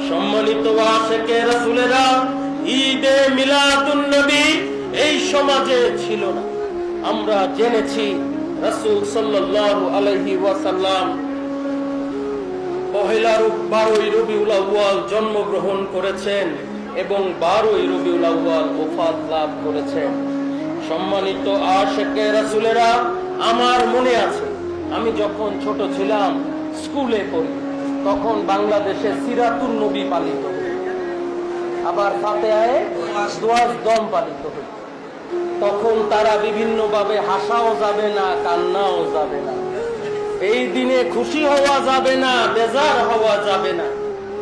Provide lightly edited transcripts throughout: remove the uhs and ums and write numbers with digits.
সম্মানিত আশিকে রাসূলেরা, ঈদে মিলাদুন নবী এই সমাজে ছিল না। আমরা জেনেছি রাসূল সাল্লাল্লাহু আলাইহি ওয়াসাল্লাম পহেলা 12 রবিউল আউয়াল জন্মগ্রহণ করেছেন এবং 12 রবিউল আউয়াল ওফাত লাভ করেছেন। সম্মানিত আশিকে রাসূলেরা, আমার মনে আছে আমি যখন ছোট ছিলাম, স্কুলে পড়ি, তখন বাংলাদেশে সিরাতুন নবী পালিত হতো, আবার ফাতিহায়ে দোয়াজ দম পালিত হতো। তখন তারা বিভিন্ন ভাবে হাসাও যাবে না, কান্নাও যাবে না, এই দিনে খুশি হওয়া যাবে না, বেজার হওয়া যাবে না।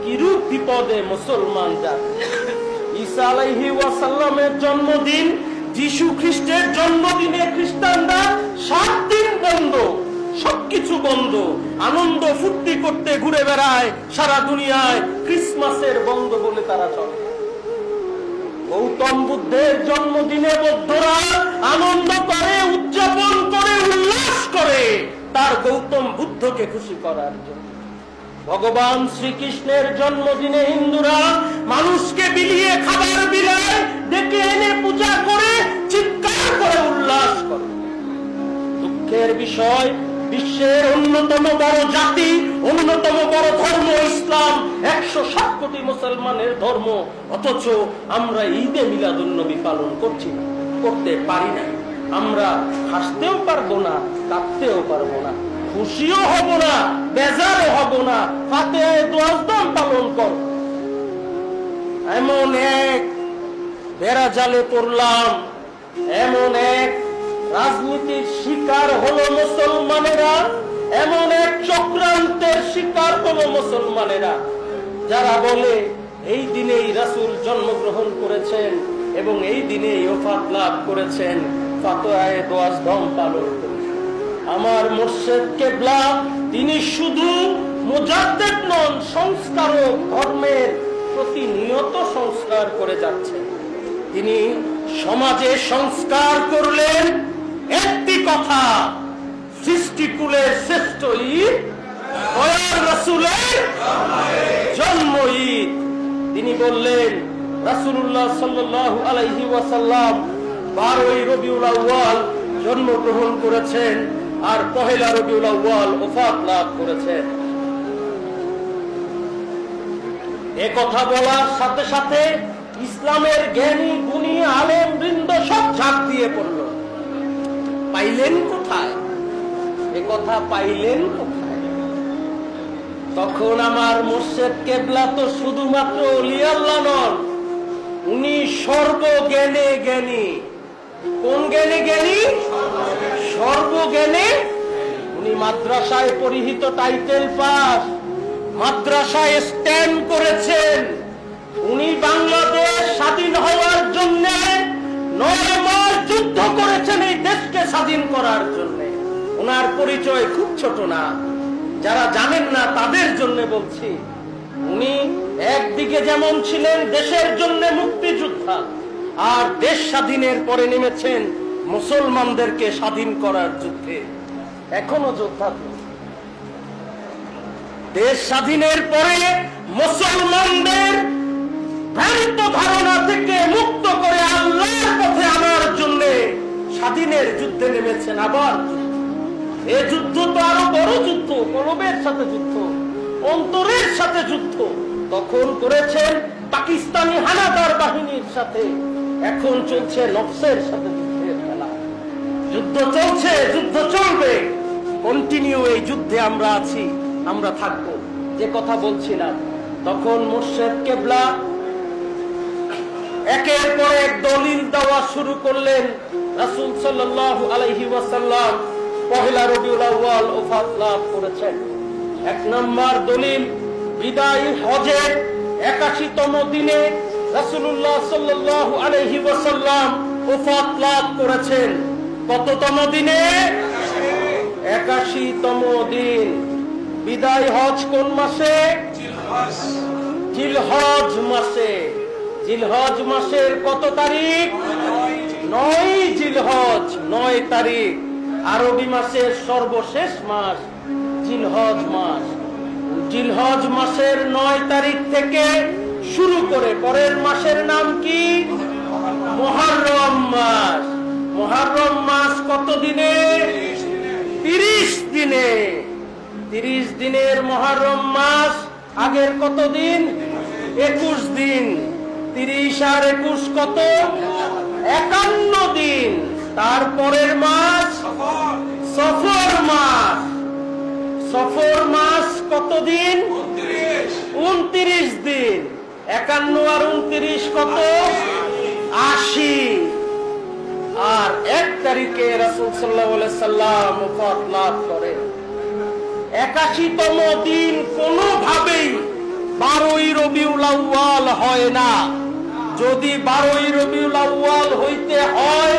কিরূপ বিপদে মুসলমান যাবে। ঈসা আলাইহি ওয়াসাল্লামের জন্মদিন, যিশু খ্রিস্টের জন্মদিনে খ্রিস্টানরা 7 দিন বন্ধ, সবকিছু বন্ধ, আনন্দ ফুর্তি করতে ঘুরে বেড়ায় সারা দুনিয়ায়। ক্রিসমাসের বন্ধ বলে তারা চলে। গৌতম বুদ্ধের জন্মদিনে বৌদ্ধরা আনন্দ করে, উদযাপন করে, উল্লাস করে তার গৌতম বুদ্ধকে খুশি করার জন্য। ভগবান শ্রীকৃষ্ণের জন্মদিনে হিন্দুরা মানুষকে বিলিয়ে খাবার বিলায়, ডেকে এনে পূজা করে, চিৎকার করে, উল্লাস করে। দুঃখের বিষয়, বিশ্বের অন্যতম বড় জাতি, অন্যতম বড় ধর্ম ইসলাম, 107 কোটি মুসলমানের ধর্ম, অথচ আমরা ঈদে মিলাদুন নবী পালন করছি না, করতে পারি না। আমরা হাসতেও পারবো না, কাঁদতেও পারবো না, খুশিও হব না, বেজারও হব না, ফাতিহায়ে দোয়াজ দম পালন কর। এমন এক বেড়া জালে পড়লাম, এমন এক রাজনীতির শিকার হলো মুসলমানেরা, এমন এক চক্রান্তের শিকার হলো মুসলমানেরা, যারা বলে এই দিনেই রাসূল জন্মগ্রহণ করেছেন এবং এই দিনেই ওফাত লাভ করেছেন, ফাতিহায়ে দোয়াজ দম পালন করে। আমার মুর্শিদ কেবলা, তিনি শুধু মুজাদ্দিদ নন, সংস্কারক, ধর্মের প্রতিনিয়ত সংস্কার করে যাচ্ছেন। তিনি সমাজে সংস্কার করলেন একটি কথা, সৃষ্টিকুলের শ্রেষ্ঠ ঈদ দয়ার রাসূলের জন্ম ঈদ। তিনি বললেন, রাসূলুল্লাহ সাল্লাল্লাহু আলাইহি ওয়াসাল্লাম 12 রবিউল আউয়াল জন্মগ্রহণ করেছেন আর পহেলা রবিউল আউয়াল ওফাত লাভ করেছেন। এ কথা বলার সাথে সাথে ইসলামের জ্ঞানী গুণী আলেম বৃন্দ সব ঝাঁপ দিয়ে পড়ল। পাইলেন কোথায় এ কথা, পাইলেন কোথায়? তখন আমার মুর্শিদ কেবলা তো শুধুমাত্র ওলি আল্লাহ নন, উনি সর্বজ্ঞানে জ্ঞানী। কোন জ্ঞানে জ্ঞানী? সর্বজ্ঞানে। উনি মাদ্রাসায় পরিহিত টাইটেল পাস, মাদ্রাসায় স্ট্যান্ড করেছেন। উনি বাংলাদেশ স্বাধীন হওয়ার জন্য 9 মাস যুদ্ধ করেছেন এই দেশকে স্বাধীন করার জন্য। ওনার পরিচয় খুব ছোট না, যারা জানেন না তাদের জন্য বলছি। উনি একদিকে যেমন ছিলেন দেশের জন্য মুক্তিযোদ্ধা, আর দেশ স্বাধীনের পরে নেমেছেন মুসলমানদেরকে স্বাধীন করার যুদ্ধে। এখনো যোদ্ধা। দেশ স্বাধীনের পরে মুসলমানদের ভ্রান্ত ধারণা থেকে মুক্ত করে আল্লাহর পথে আনার জন্য স্বাধীনের যুদ্ধে নেমেছেন। আবার এই যুদ্ধ তো আরো বড় যুদ্ধ, কলবের সাথে যুদ্ধ, অন্তরের সাথে যুদ্ধ। তখন করেছেন পাকিস্তানি হানাদার বাহিনীর সাথে, এখন চলছে নফসের সাথে যুদ্ধের খেলা। যুদ্ধ চলছে, যুদ্ধ চলবে, কন্টিনিউ। এই যুদ্ধে আমরা আছি, আমরা থাকবো। যে কথা বলছিলাম, তখন মুর্শিদ কেবলা একের পর এক দলিল দেওয়া শুরু করলেন। রাসূল সাল্লাল্লাহু আলাইহি ওয়াসাল্লাম পহেলা রবিউল আউয়াল ওফাত লাভ করেছেন। 1 নম্বর দলিল, বিদায়ী হজের 81তম দিনে রাসূলুল্লাহ সাল্লাল্লাহু আলাইহি ওয়াসাল্লাম ওফাত লাভ করেছেন। কততম দিনে? 81তম দিন। বিদায় হজ কোন মাসে? জিলহজ মাসে। জিলহজ মাসের কত তারিখ? 9 জিলহজ, 9 তারিখ। আরবি মাসের সর্বশেষ মাস জিলহজ মাস। জিলহজ মাসের 9 তারিখ থেকে শুরু করে পরের মাসের নাম কি? মুহররম মাস। মুহররম মাস কত দিনে? 30 দিনে। 30 দিনের মুহররম মাস। আগের কত দিন? 21 দিন। 30 আর 21 কত? 51 দিন। তারপরের মাস সফর মাস। সফর মাস কত দিন? 29 দিন। 51 আর 29 কত? 80। আর 1 তারিখে রাসূল সাল্লাল্লাহু আলাইহি সাল্লাম ওফাত লাভ করেন। 81তম দিন কোনোভাবেই 12ই রবিউল আউয়াল হয় না। যদি 12ই রবিউল আউয়াল হইতে হয়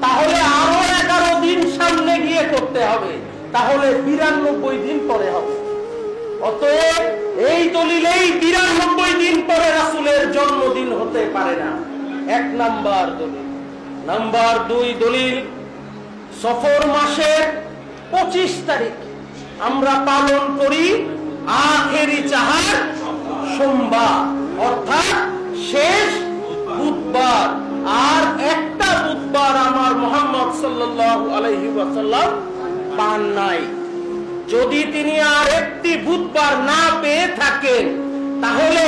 তাহলে আরো 11 দিন সামনে গিয়ে করতে হবে, তাহলে 92 দিন পরে হবে। অতএব এই দলিলেই 92 দিন পরে রাসূলের জন্মদিন হতে পারে না। 1 নাম্বার দলিল। নাম্বার 2 দলিল, সফর মাসের 25 তারিখ আমরা পালন করি আখেরি চাহার সোমবার, অর্থাৎ শেষ বুধবার। আর একটা বুধবার আমার মুহাম্মদ সাল্লাল্লাহু আলাইহি ওয়াসাল্লাম পান নাই। যদি তিনি আর একটি বুধবার না পেয়ে থাকেন তাহলে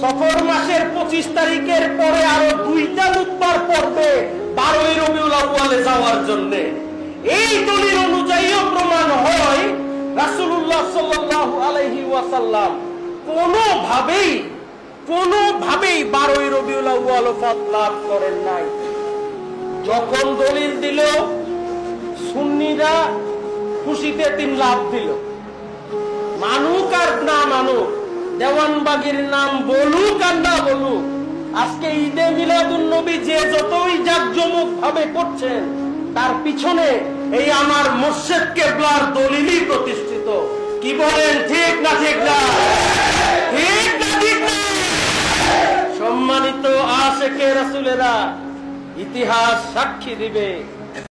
সফর মাসের 25 তারিখের পরে আরো 2টা বুধবার পড়বে 12ই রবিউল আউয়ালে যাওয়ার জন্য। এই দলিল অনুযায়ীও প্রমাণ হয় রাসূলুল্লাহ সাল্লাল্লাহু আলাইহি ওয়াসাল্লাম কোনোভাবেই 12ই রবিউল আউয়াল ওফাত লাভ করেন নাই। যখন দলিল দিল সুন্নিরা খুশিতে 3 লাভ দিল। মানুক আর না মানুক, দেওয়ানবাগির নাম বলুক আর না বলুক, আজকে ঈদে মিলাদুন নবী যে যতই জাঁকজমক ভাবে করছেন তার পিছনে এই আমার মুর্শিদ কেবলার দলিলই প্রতিষ্ঠিত। কি বলেন, ঠিক না ঠিক না? ঠিক না ঠিক না? সম্মানিত আশিকে রাসূলেরা, ইতিহাস সাক্ষী দিবে